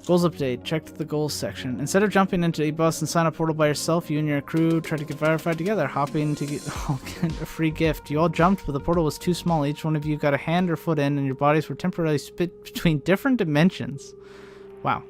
Goals update. Check the goals section. Instead of jumping into a bus and sign a portal by yourself, you and your crew tried to get verified together, hopping to get a free gift. You all jumped, but the portal was too small. Each one of you got a hand or foot in, and your bodies were temporarily split between different dimensions. Wow.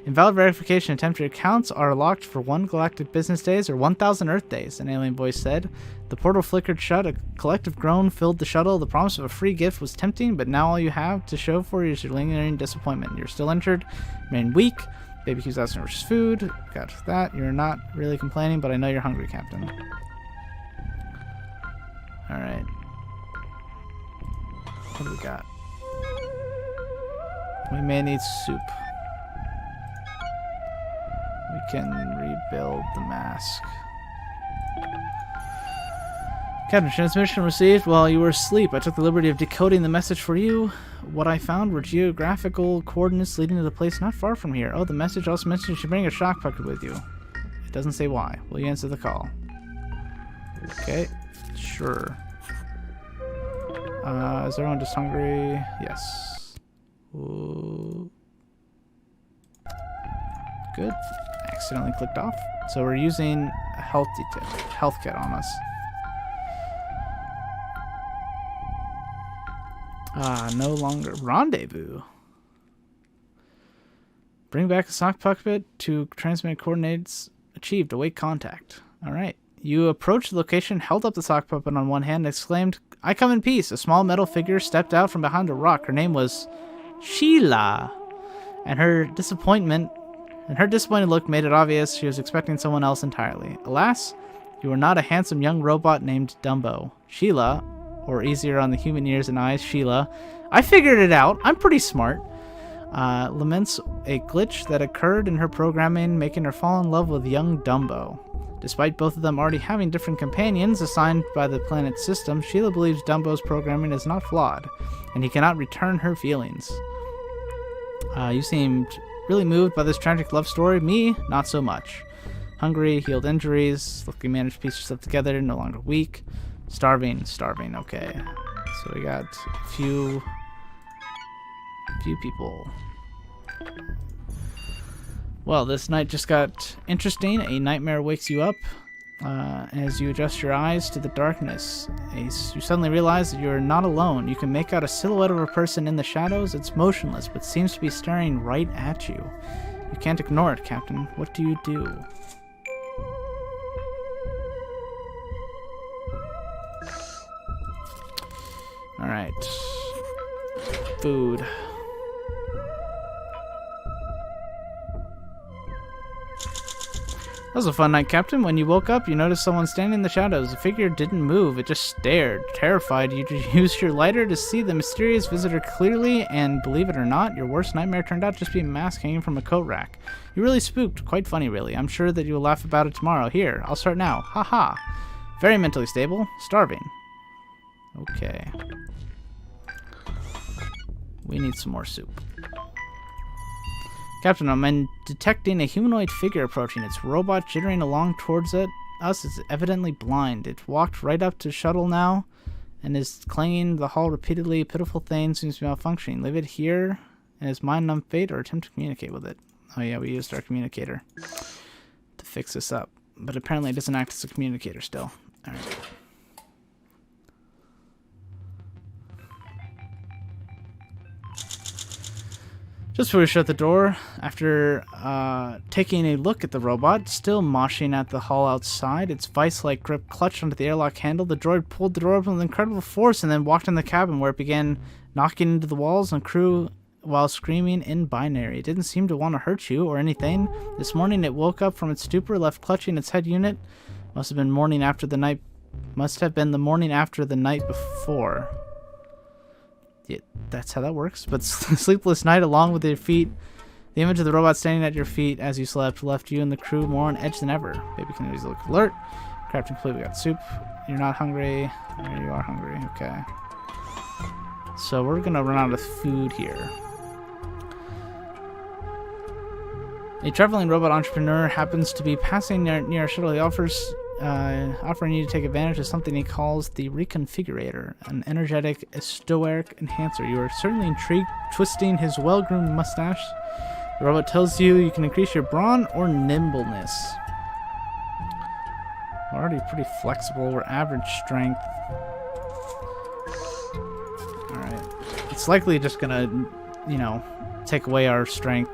Invalid verification attempt. Your accounts are locked for 1 galactic business days or 1,000 Earth days, an alien voice said. The portal flickered shut. A collective groan filled the shuttle. The promise of a free gift was tempting, but now all you have to show for is your lingering disappointment. You're still injured, remain weak. Baby keeps asking for food. Got that. You're not really complaining, but I know you're hungry, Captain. Alright. What do we got? We may need soup. We can rebuild the mask. Captain, transmission received while you were asleep. I took the liberty of decoding the message for you. What I found were geographical coordinates leading to the place not far from here. Oh, the message also mentioned you should bring a shock puppet with you. It doesn't say why. Will you answer the call? Okay, sure. Is everyone just hungry? Yes. Ooh. Good. Accidentally clicked off. So we're using a health kit on us. No longer rendezvous. Bring back a sock puppet to transmit coordinates achieved. Await contact. All right. You approached the location, held up the sock puppet on one hand, and exclaimed, "I come in peace." A small metal figure stepped out from behind a rock. Her name was Sheila, and her disappointed look made it obvious she was expecting someone else entirely. Alas, you are not a handsome young robot named Dumbo. Sheila, or easier on the human ears and eyes, Sheila, I figured it out. I'm pretty smart. Laments a glitch that occurred in her programming, making her fall in love with young Dumbo. Despite both of them already having different companions assigned by the planet's system, Sheila believes Dumbo's programming is not flawed, and he cannot return her feelings. You seemed really moved by this tragic love story. Me, not so much. Hungry, healed injuries, luckily managed to piece yourself together, no longer weak. Starving, okay. So we got a few people. Well, this night just got interesting. A nightmare wakes you up as you adjust your eyes to the darkness. You suddenly realize that you're not alone. You can make out a silhouette of a person in the shadows. It's motionless, but seems to be staring right at you. You can't ignore it, Captain. What do you do? Alright. Food. That was a fun night, Captain. When you woke up, you noticed someone standing in the shadows. The figure didn't move. It just stared. Terrified, you used your lighter to see the mysterious visitor clearly, and believe it or not, your worst nightmare turned out just to be a mask hanging from a coat rack. You really spooked. Quite funny, really. I'm sure that you'll laugh about it tomorrow. Here, I'll start now. Ha. Very mentally stable. Starving. Okay. We need some more soup. Captain, I'm detecting a humanoid figure approaching. Its robot jittering along towards us is evidently blind. It walked right up to shuttle now and is clanging the hall repeatedly. A pitiful thing seems to be malfunctioning. Leave it here in its mind-numb fate or attempt to communicate with it. Oh yeah, we used our communicator to fix this up. But apparently it doesn't act as a communicator still. Alright. Just before we shut the door, after taking a look at the robot, still moshing at the hall outside, its vice-like grip clutched onto the airlock handle, the droid pulled the door open with incredible force and then walked in the cabin where it began knocking into the walls and crew while screaming in binary. It didn't seem to want to hurt you or anything. This morning it woke up from its stupor, left clutching its head unit. Must have been the morning after the night before. Yeah, that's how that works. But sleepless night along with your feet. The image of the robot standing at your feet as you slept left you and the crew more on edge than ever. Baby Kennedy's look alert. Crafting complete. We got soup. You're not hungry. There you are hungry. Okay. So we're going to run out of food here. A traveling robot entrepreneur happens to be passing near a shuttle. He offering you to take advantage of something he calls the Reconfigurator, an energetic, stoic enhancer. You are certainly intrigued, twisting his well-groomed mustache. The robot tells you you can increase your brawn or nimbleness. We're already pretty flexible. We're average strength. Alright. It's likely just gonna, you know, take away our strength.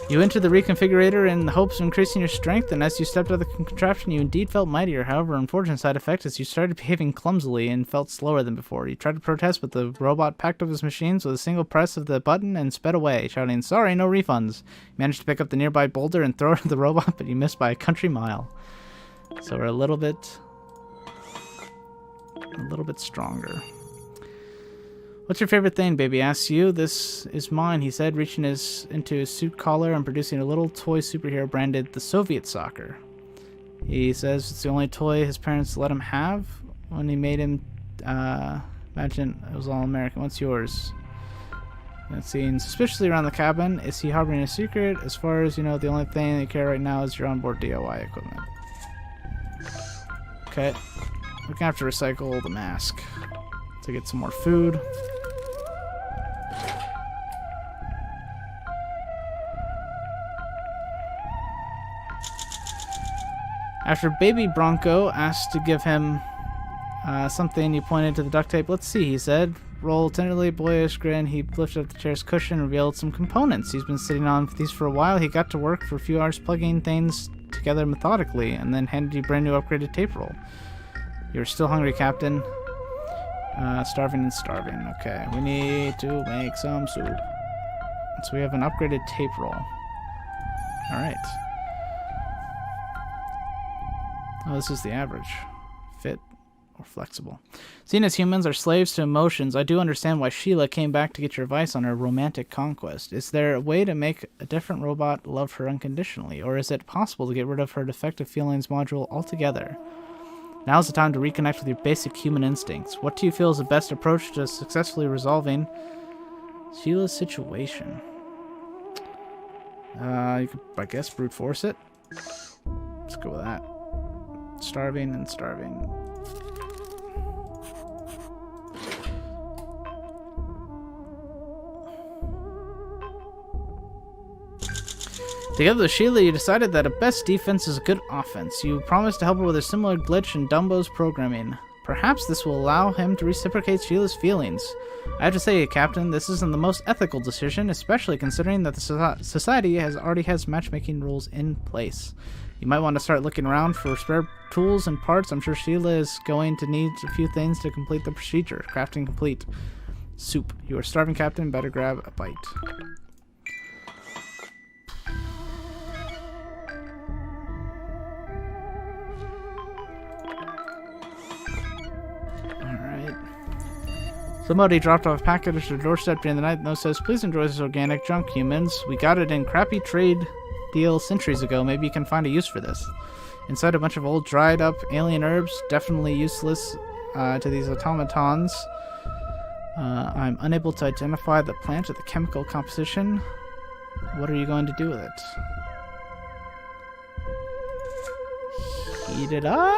You entered the reconfigurator in the hopes of increasing your strength, and as you stepped out of the contraption, you indeed felt mightier. However, unfortunate side effect is you started behaving clumsily and felt slower than before. You tried to protest, but the robot packed up his machines with a single press of the button and sped away, shouting, "Sorry, no refunds." You managed to pick up the nearby boulder and throw it at the robot, but you missed by a country mile. So we're a little bit stronger. "What's your favorite thing?" Baby asks you. "This is mine," he said, reaching into his suit collar and producing a little toy superhero branded the Soviet Soccer. He says it's the only toy his parents let him have when he made him, imagine it was all American. "What's yours?" That's seen suspiciously around the cabin. Is he harboring a secret? As far as you know, the only thing they care right now is your onboard DIY equipment. Okay. We're gonna have to recycle the mask to get some more food. After Baby Bronco asked to give him something, he pointed to the duct tape. "Let's see," he said. Roll tenderly, boyish grin. He lifted up the chair's cushion and revealed some components. He's been sitting on these for a while. He got to work for a few hours plugging things together methodically, and then handed you a brand new upgraded tape roll. "You're still hungry, Captain?" Starving and starving. Okay, we need to make some soup. So we have an upgraded tape roll. Alright. Oh, this is the average. Fit or flexible. Seeing as humans are slaves to emotions, I do understand why Sheila came back to get your advice on her romantic conquest. Is there a way to make a different robot love her unconditionally? Or is it possible to get rid of her defective feelings module altogether? Now's the time to reconnect with your basic human instincts. What do you feel is the best approach to successfully resolving Sheila's situation? You could, I guess, brute force it. Let's go with that. Starving and starving. Together with Sheila, you decided that a best defense is a good offense. You promised to help her with a similar glitch in Dumbo's programming. Perhaps this will allow him to reciprocate Sheila's feelings. I have to say, Captain, this isn't the most ethical decision, especially considering that the society already has matchmaking rules in place. You might want to start looking around for spare tools and parts. I'm sure Sheila is going to need a few things to complete the procedure. Crafting complete. Soup. You are starving, Captain. Better grab a bite. Somebody dropped off a package at your doorstep during the night. The note says, "Please enjoy this organic junk, humans. We got it in crappy trade deal centuries ago. Maybe you can find a use for this." Inside a bunch of old dried up alien herbs, definitely useless to these automatons. I'm unable to identify the plant or the chemical composition. What are you going to do with it? Heat it up?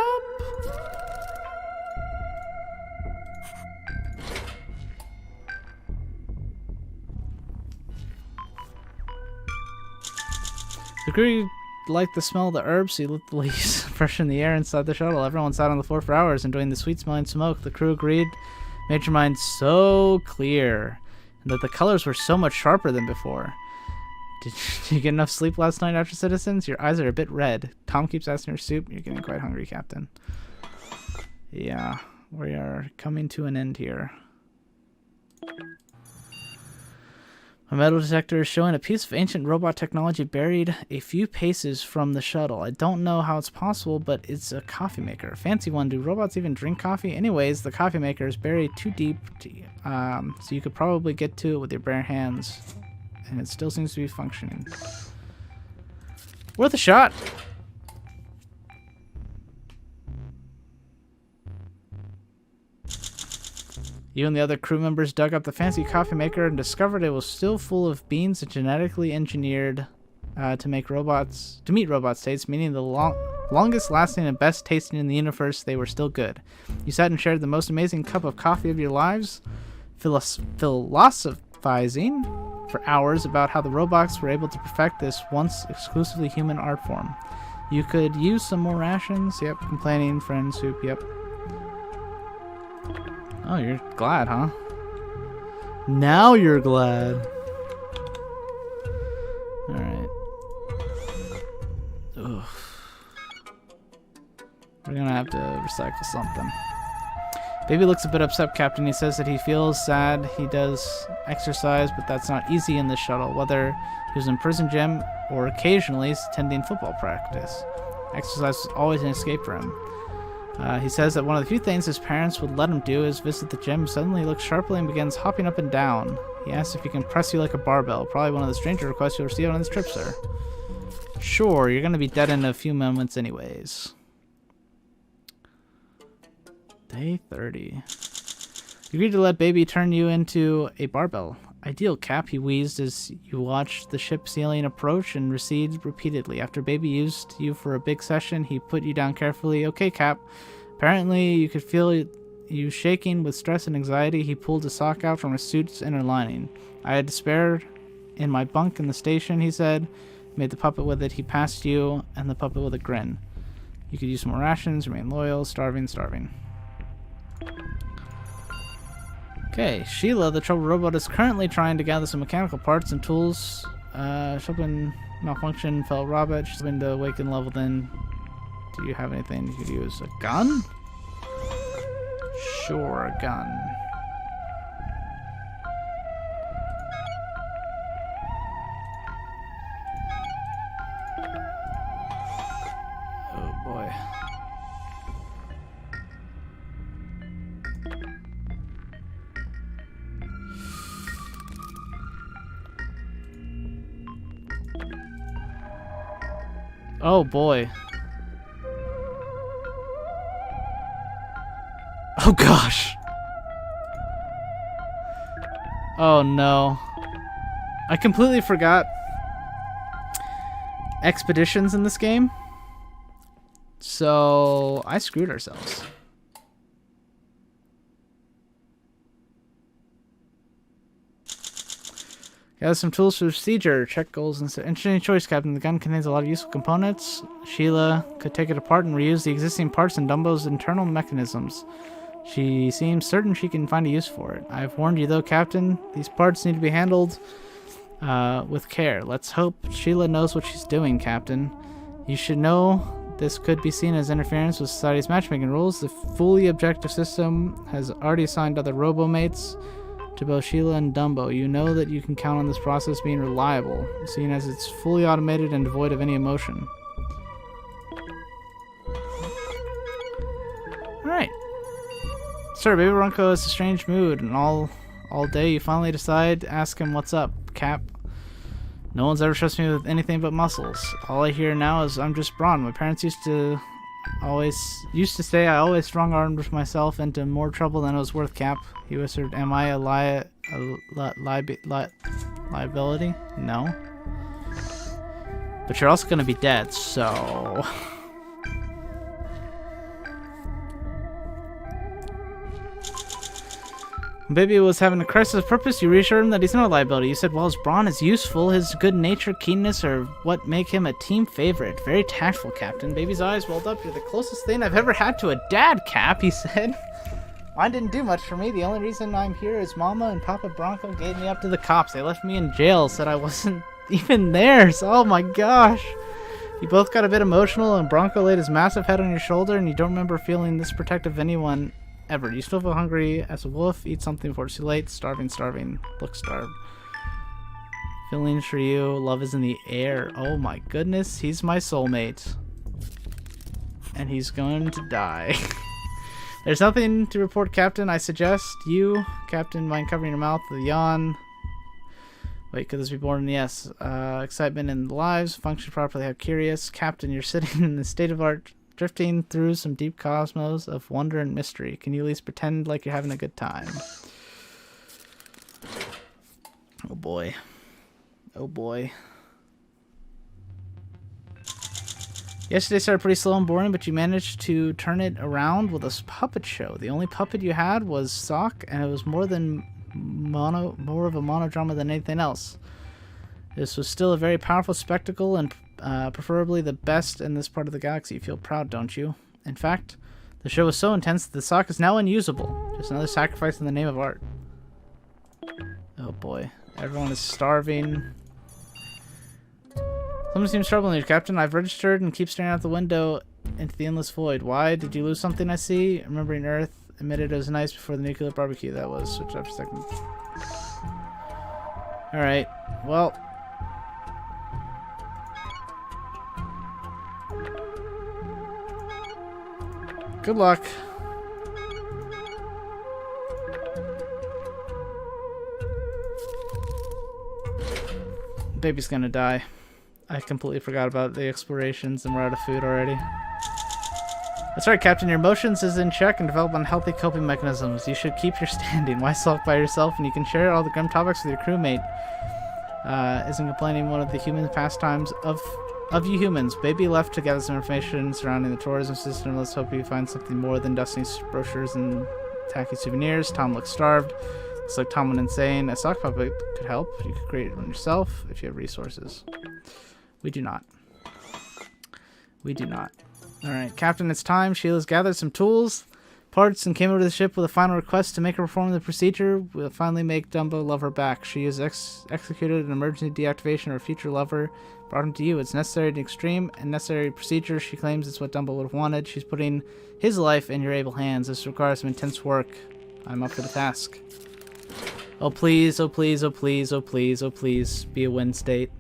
The crew liked the smell of the herbs, so he lit the leaves fresh in the air inside the shuttle. Everyone sat on the floor for hours enjoying the sweet-smelling smoke. The crew agreed, made your mind so clear, and that the colors were so much sharper than before. Did you get enough sleep last night, after citizens? Your eyes are a bit red. Tom keeps asking for soup. You're getting quite hungry, Captain. Yeah, we are coming to an end here. A metal detector is showing a piece of ancient robot technology buried a few paces from the shuttle. I don't know how it's possible, but it's a coffee maker. A fancy one. Do robots even drink coffee? Anyways, the coffee maker is buried too deep, so you could probably get to it with your bare hands. And it still seems to be functioning. Worth a shot! You and the other crew members dug up the fancy coffee maker and discovered it was still full of beans and genetically engineered to meet robot states, meaning the longest lasting and best tasting in the universe. They were still good. You sat and shared the most amazing cup of coffee of your lives, philosophizing for hours about how the robots were able to perfect this once exclusively human art form. You could use some more rations. Yep, complaining, friend, soup, yep. Oh, you're glad, huh? Now you're glad. Alright. Ugh. We're gonna have to recycle something. Baby looks a bit upset, Captain. He says that he feels sad. He does exercise, but that's not easy in the shuttle, whether he was in prison gym or occasionally attending football practice. Exercise was always an escape for him. He says that one of the few things his parents would let him do is visit the gym. Suddenly he looks sharply and begins hopping up and down. He asks if he can press you like a barbell. Probably one of the stranger requests you'll receive on this trip, sir. Sure, you're going to be dead in a few moments anyways. Day 30. You agreed to let Baby turn you into a barbell. Ideal, Cap, he wheezed as you watched the ship ceiling approach and recede repeatedly. After Baby used you for a big session, he put you down carefully. Okay, Cap. Apparently, you could feel you shaking with stress and anxiety. He pulled a sock out from his suit's inner lining. I had despair in my bunk in the station, he said. Made the puppet with it. He passed you and the puppet with a grin. You could use some more rations, remain loyal, starving, starving. Okay, Sheila, the troubled robot, is currently trying to gather some mechanical parts and tools. Shopping malfunction, fell robot. She's been to awaken level then. Do you have anything you could use? A gun? Sure, a gun. Oh boy. Oh boy. Oh gosh. Oh no. I completely forgot expeditions in this game. So I screwed ourselves. Gather some tools for the procedure. Check goals and interesting choice, Captain. The gun contains a lot of useful components. Sheila could take it apart and reuse the existing parts in Dumbo's internal mechanisms. She seems certain she can find a use for it. I've warned you though, Captain. These parts need to be handled with care. Let's hope Sheila knows what she's doing, Captain. You should know this could be seen as interference with society's matchmaking rules. The fully objective system has already assigned other robomates to both Sheila and Dumbo. You know that you can count on this process being reliable, seeing as it's fully automated and devoid of any emotion. Alright. Sir, Baby Bronco has a strange mood, and all day you finally decide to ask him what's up, Cap. No one's ever trusted me with anything but muscles. All I hear now is I'm just brawn. My parents used to say I always strong-armed myself into more trouble than it was worth, Cap. He whispered, am I a liability? No. But you're also gonna be dead, so... When Baby was having a crisis of purpose, you reassured him that he's not a liability. You said, well, his brawn is useful. His good nature, keenness are what make him a team favorite. Very tactful, Captain. Baby's eyes welled up. You're the closest thing I've ever had to a dad, Cap, he said. Mine didn't do much for me. The only reason I'm here is Mama and Papa Bronco gave me up to the cops. They left me in jail, said I wasn't even theirs. Oh my gosh. You both got a bit emotional, and Bronco laid his massive head on your shoulder, and you don't remember feeling this protective of anyone ever. You still feel hungry as a wolf. Eat something before it's too late. Starving, starving. Look starved. Feelings for you. Love is in the air. Oh my goodness. He's my soulmate. And he's going to die. There's nothing to report, Captain. I suggest you, Captain, mind covering your mouth with a yawn. Wait, could this be born? Yes. Excitement in the lives. Function properly. How curious. Captain, you're sitting in the state of art, drifting through some deep cosmos of wonder and mystery. Can you at least pretend like you're having a good time? Oh boy. Oh boy. Yesterday started pretty slow and boring, but you managed to turn it around with a puppet show. The only puppet you had was Sock, and it was more than more of a monodrama than anything else. This was still a very powerful spectacle and preferably the best in this part of the galaxy. You feel proud, don't you? In fact, the show was so intense that the sock is now unusable. Just another sacrifice in the name of art. Oh boy. Everyone is starving. Something seems troubling you, Captain. I've registered and keep staring out the window into the endless void. Why? Did you lose something I see? Remembering Earth admitted it was nice before the nuclear barbecue. That was. Switch up a second. Alright. Well. Good luck. Baby's gonna die. I completely forgot about the explorations and we're out of food already. That's right, Captain. Your emotions is in check and develop unhealthy coping mechanisms. You should keep your standing. Why sulk by yourself when you can share all the grim topics with your crewmate? Isn't complaining one of the human pastimes of you humans? Baby left to gather some information surrounding the tourism system. Let's hope you find something more than dusty brochures and tacky souvenirs. Tom looks starved. Looks like Tom went insane. A sock puppet could help. You could create one yourself if you have resources. We do not. We do not. Alright, Captain, it's time. Sheila's gathered some tools, parts, and came over to the ship with a final request to make her perform the procedure. We'll finally make Dumbo love her back. She has executed an emergency deactivation of her future lover. Brought him to you. It's necessary and extreme and necessary procedure. She claims it's what Dumbo would have wanted. She's putting his life in your able hands. This requires some intense work. I'm up for the task. Oh please, oh please, oh please, oh please, oh please, be a win state.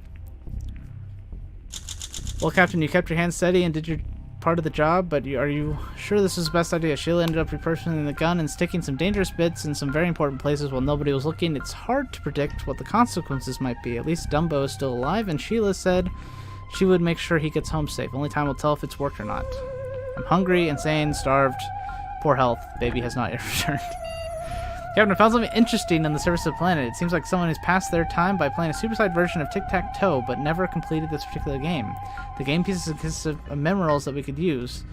Well, Captain, you kept your hands steady and did your part of the job, but are you sure this is the best idea? Sheila ended up repurposing the gun and sticking some dangerous bits in some very important places while nobody was looking. It's hard to predict what the consequences might be. At least Dumbo is still alive, and Sheila said she would make sure he gets home safe. Only time will tell if it's worked or not. I'm hungry, insane, starved, poor health. Baby has not yet returned. Captain, I found something interesting on the surface of the planet. It seems like someone has passed their time by playing a supersized version of Tic-Tac-Toe, but never completed this particular game. The game pieces consist of minerals that we could use.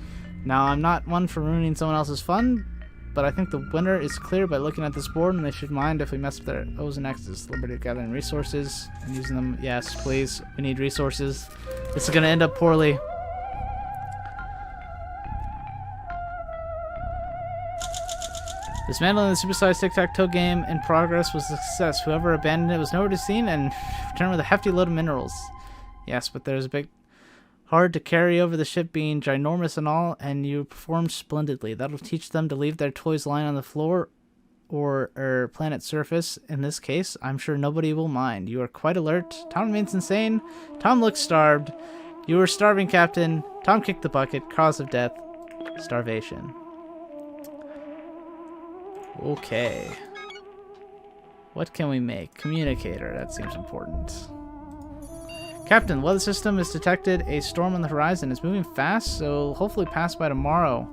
Now, I'm not one for ruining someone else's fun, but I think the winner is clear by looking at this board, and they should mind if we mess with their O's and X's. Liberty of gathering resources and using them. Yes, please. We need resources. This is going to end up poorly. Dismantling the supersized tic-tac-toe game in progress was a success. Whoever abandoned it was nowhere to be seen and returned with a hefty load of minerals. Yes, but there's a bit hard to carry over the ship being ginormous and all, and you performed splendidly. That'll teach them to leave their toys lying on the floor or planet's surface. In this case, I'm sure nobody will mind. You are quite alert. Tom remains insane. Tom looks starved. You were starving, Captain. Tom kicked the bucket. Cause of death: starvation. Okay. What can we make? Communicator. That seems important. Captain, the weather system has detected a storm on the horizon. It's moving fast, so hopefully pass by tomorrow.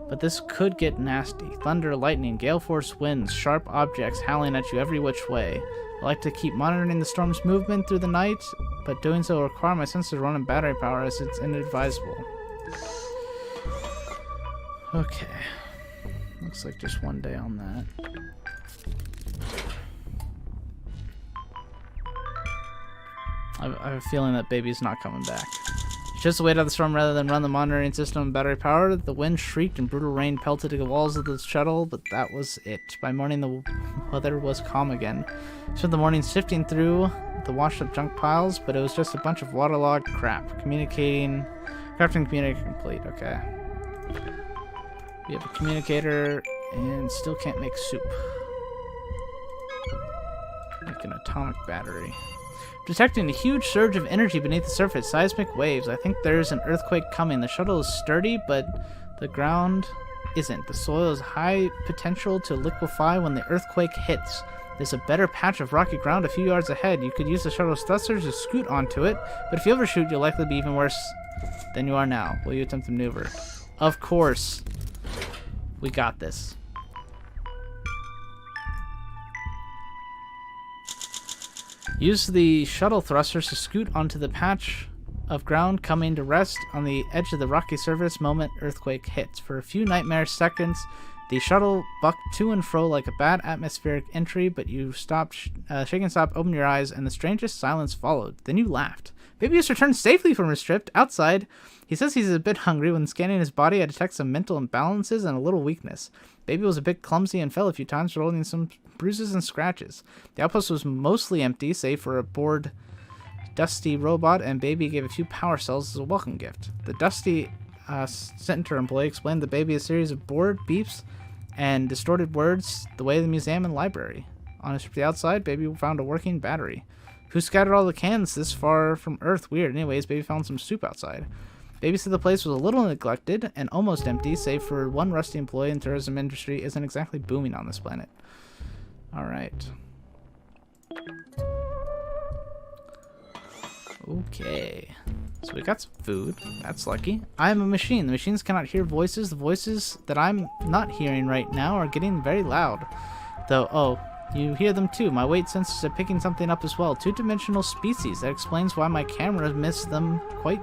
But this could get nasty. Thunder, lightning, gale force winds, sharp objects howling at you every which way. I like to keep monitoring the storm's movement through the night, but doing so will require my sensors to run on battery power as it's inadvisable. Okay. Looks like just one day on that. I have a feeling that baby's not coming back. Just wait out the storm rather than run the monitoring system on battery power. The wind shrieked and brutal rain pelted the walls of the shuttle, but that was it. By morning, the weather was calm again. Spent the morning sifting through the washed up junk piles, but it was just a bunch of waterlogged crap. Crafting communicator complete. Okay. We have a communicator and still can't make soup. Like an atomic battery. Detecting a huge surge of energy beneath the surface. Seismic waves. I think there's an earthquake coming. The shuttle is sturdy, but the ground isn't. The soil is high potential to liquefy when the earthquake hits. There's a better patch of rocky ground a few yards ahead. You could use the shuttle's thrusters to scoot onto it, but if you overshoot, you'll likely be even worse than you are now. Will you attempt to maneuver? Of course. We got this. Use the shuttle thrusters to scoot onto the patch of ground coming to rest on the edge of the rocky surface moment earthquake hits. For a few nightmare seconds, The shuttle bucked to and fro like a bad atmospheric entry, but you stopped, shaken stop, opened your eyes, and the strangest silence followed. Then you laughed. Baby has returned safely from his trip. Outside, he says he's a bit hungry. When scanning his body, I detect some mental imbalances and a little weakness. Baby was a bit clumsy and fell a few times, rolling some bruises and scratches. The outpost was mostly empty, save for a bored, dusty robot, and Baby gave a few power cells as a welcome gift. The dusty center employee explained the Baby a series of bored beeps and distorted words the way of the museum and library. On his trip to the outside, Baby found a working battery. Who scattered all the cans this far from Earth? Weird. Anyways, Baby found some soup outside. Baby said the place was a little neglected and almost empty, save for one rusty employee, and tourism industry isn't exactly booming on this planet. Alright. Okay. So we got some food. That's lucky. I am a machine. The machines cannot hear voices. The voices that I'm not hearing right now are getting very loud. Though, oh, you hear them too. My weight sensors are picking something up as well. Two-dimensional species. That explains why my camera missed them. Quite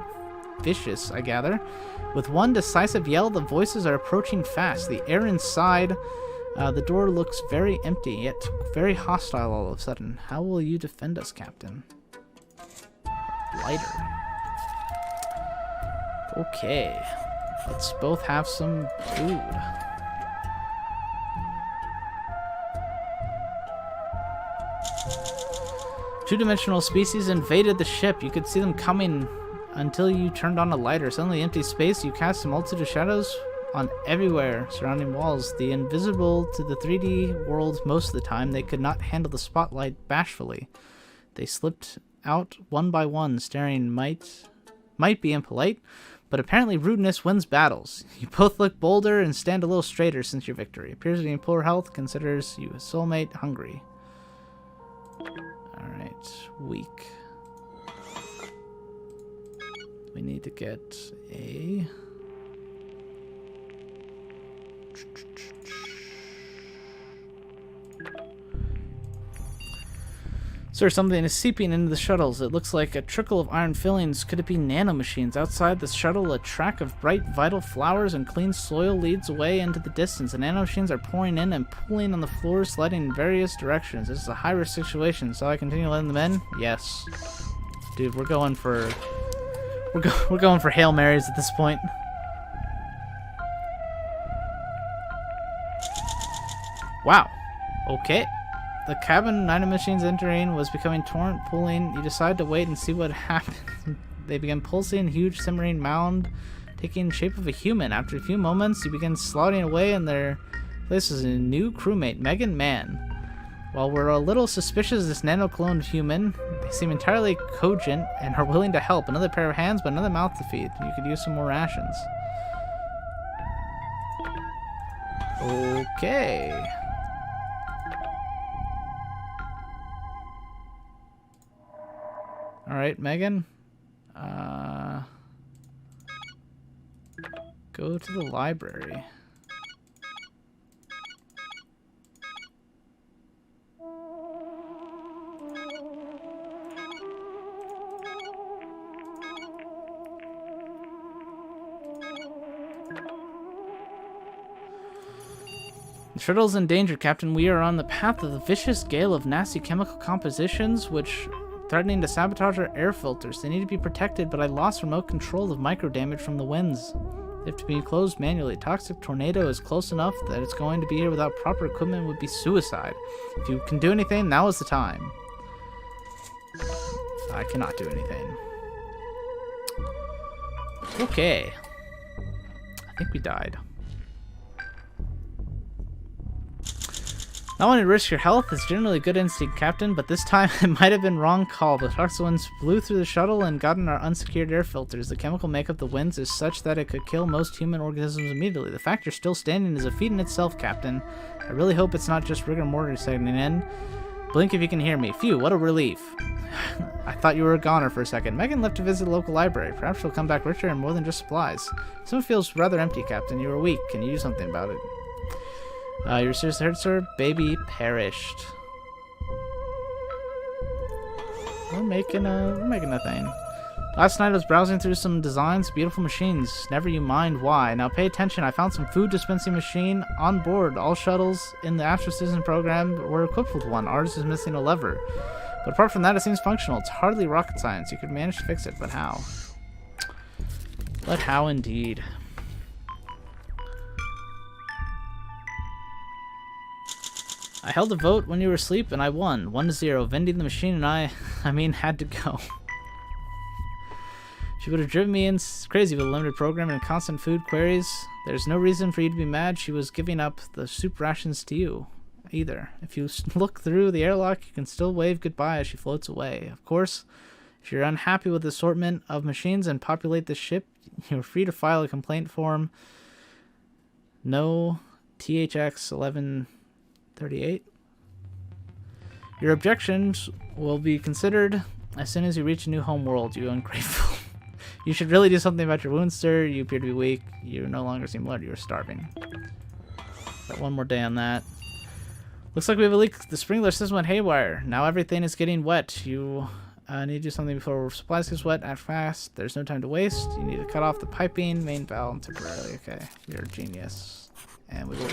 vicious, I gather. With one decisive yell, the voices are approaching fast. The air inside the door looks very empty, yet very hostile all of a sudden. How will you defend us, Captain? Lighter. Okay. Let's both have some food. Two-dimensional species invaded the ship. You could see them coming until you turned on a lighter. Suddenly, empty space, you cast a multitude of shadows on everywhere surrounding walls. The invisible to the 3D world most of the time, they could not handle the spotlight bashfully. They slipped out one by one, staring might be impolite, but apparently rudeness wins battles. You both look bolder and stand a little straighter since your victory. Appears to be in poor health, considers you a soulmate, hungry. Alright, weak. We need to get a... Sir, something is seeping into the shuttles. It looks like a trickle of iron fillings. Could it be nanomachines? Outside the shuttle, a track of bright, vital flowers and clean soil leads away into the distance. The nanomachines are pouring in and pulling on the floor, sliding in various directions. This is a high-risk situation. So I continue letting them in? Yes. Dude, we're going for Hail Marys at this point. Wow. Okay. The cabin nanomachines entering was becoming torrent pulling. You decide to wait and see what happened. They begin pulsing, huge simmering mound, taking the shape of a human. After a few moments, you begin sliding away, and their place is a new crewmate, Megan Mann. While we're a little suspicious of this nano-cloned human, they seem entirely cogent and are willing to help. Another pair of hands, but another mouth to feed. You could use some more rations. Okay. Alright, Megan. Go to the library. The shuttle's in danger, Captain. We are on the path of the vicious gale of nasty chemical compositions which threatening to sabotage our air filters. They need to be protected, but I lost remote control of micro damage from the winds. They have to be closed manually. Toxic tornado is close enough that it's going to be here without proper equipment would be suicide. If you can do anything, now is the time. I cannot do anything. Okay. I think we died. Not wanting to risk your health is generally a good instinct, Captain, but this time it might have been wrong call. The toxic winds blew through the shuttle and got in our unsecured air filters. The chemical makeup of the winds is such that it could kill most human organisms immediately. The fact you're still standing is a feat in itself, Captain. I really hope it's not just rigor mortis setting in. Blink if you can hear me. Phew, what a relief. I thought you were a goner for a second. Megan left to visit the local library. Perhaps she'll come back richer and more than just supplies. Some feels rather empty, Captain. You were weak. Can you do something about it? You're seriously hurt, sir? Baby perished. We're making a thing. Last night I was browsing through some designs, beautiful machines. Never you mind why. Now pay attention, I found some food dispensing machine on board. All shuttles in the Astro Citizen program were equipped with one. Ours is missing a lever. But apart from that, it seems functional. It's hardly rocket science. You could manage to fix it, but how? But how indeed. I held a vote when you were asleep, and I won. 1-0. Vending the machine and I had to go. She would have driven me in crazy with a limited program and constant food queries. There's no reason for you to be mad. She was giving up the soup rations to you, either. If you look through the airlock, you can still wave goodbye as she floats away. Of course, if you're unhappy with the assortment of machines and populate the ship, you're free to file a complaint form. No THX 1138. Your objections will be considered as soon as you reach a new home world, you ungrateful. You should really do something about your wounds, sir. You appear to be weak. You no longer seem alert. You are starving. Got one more day on that. Looks like we have a leak. The sprinkler system went haywire. Now everything is getting wet. You need to do something before supplies gets wet. Act fast. There's no time to waste. You need to cut off the piping, main valve temporarily. Okay, you're a genius. And we will.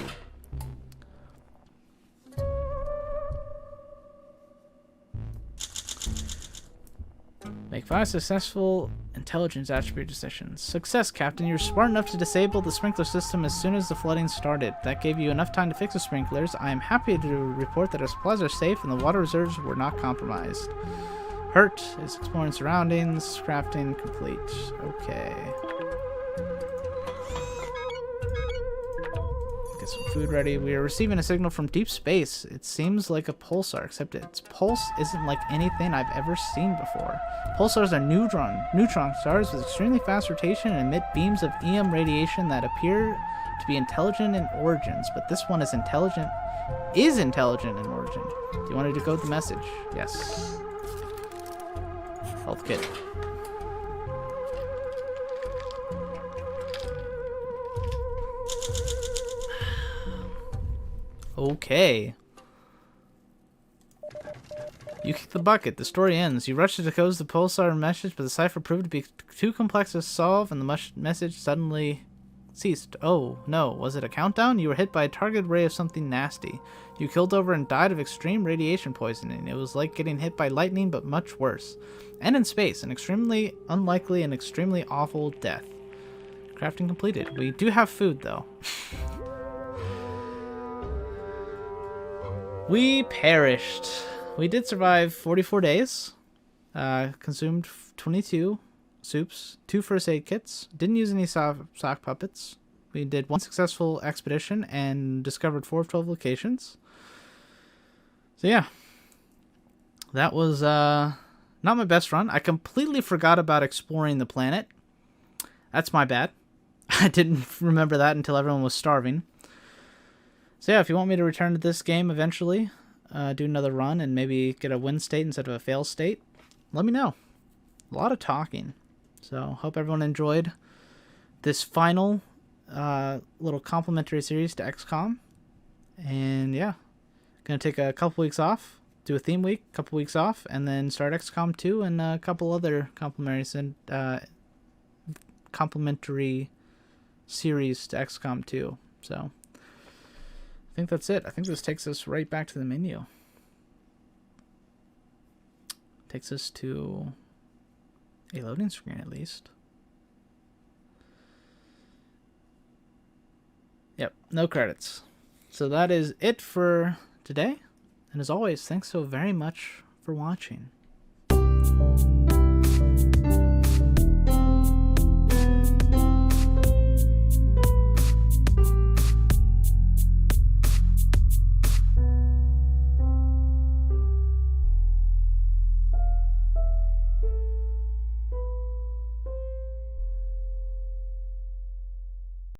Make 5 successful intelligence attribute decisions. Success, Captain. You're smart enough to disable the sprinkler system as soon as the flooding started. That gave you enough time to fix the sprinklers. I am happy to report that our supplies are safe and the water reserves were not compromised. Hurt is exploring surroundings. Crafting complete. Okay. Get some food ready. We are receiving a signal from deep space. It seems like a pulsar, except its pulse isn't like anything I've ever seen before. Pulsars are neutron stars with extremely fast rotation and emit beams of EM radiation that appear to be intelligent in origins, but this one is intelligent in origin. Do you want to decode the message? Yes. Health kit. Okay. You kick the bucket. The story ends. You rush to decode the pulsar message, but the cipher proved to be too complex to solve, and the message suddenly ceased. Oh, no. Was it a countdown? You were hit by a targeted ray of something nasty. You killed over and died of extreme radiation poisoning. It was like getting hit by lightning, but much worse. And in space, an extremely unlikely and extremely awful death. Crafting completed. We do have food, though. We perished. We did survive 44 days. Consumed 22 soups, 2 first aid kits. Didn't use any sock puppets. We did 1 successful expedition and discovered 4 of 12 locations. So yeah. That was not my best run. I completely forgot about exploring the planet. That's my bad. I didn't remember that until everyone was starving. So yeah, if you want me to return to this game eventually, do another run and maybe get a win state instead of a fail state, let me know. A lot of talking. So hope everyone enjoyed this final little complimentary series to XCOM. And yeah, gonna take a couple weeks off, do a theme week, couple weeks off, and then start XCOM 2 and a couple other complimentary series to XCOM 2. So I think that's it. I think this takes us right back to the menu. Takes us to a loading screen, at least. Yep, no credits. So that is it for today. And as always, thanks so very much for watching.